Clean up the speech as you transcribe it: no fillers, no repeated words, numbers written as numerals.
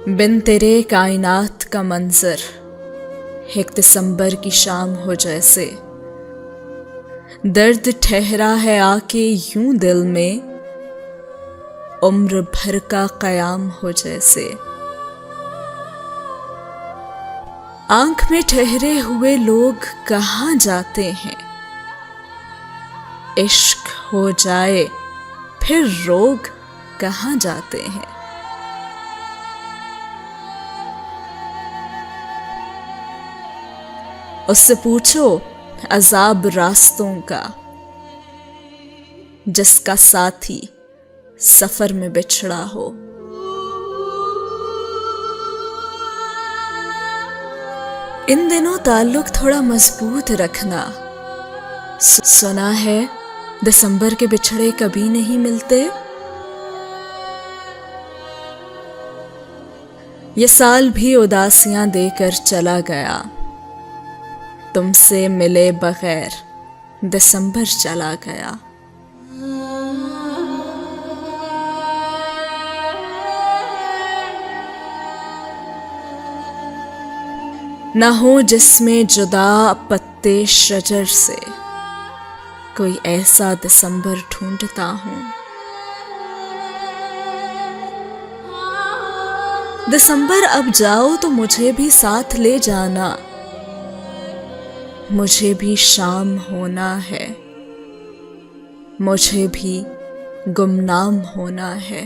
बिन तेरे कायनात का मंजर एक दिसंबर की शाम हो जैसे। दर्द ठहरा है आके यूं दिल में, उम्र भर का कयाम हो जैसे। आंख में ठहरे हुए लोग कहाँ जाते हैं, इश्क हो जाए फिर रोग कहाँ जाते हैं। उससे पूछो अजाब रास्तों का, जिसका साथी सफर में बिछड़ा हो। इन दिनों ताल्लुक थोड़ा मजबूत रखना। सुना है दिसंबर के बिछड़े कभी नहीं मिलते। ये साल भी उदासियां देकर चला गया, तुमसे मिले बगैर दिसंबर चला गया। ना हो जिसमें जुदा पत्ते शजर से, कोई ऐसा दिसंबर ढूंढता हूं। दिसंबर अब जाओ तो मुझे भी साथ ले जाना, मुझे भी शाम होना है, मुझे भी गुमनाम होना है।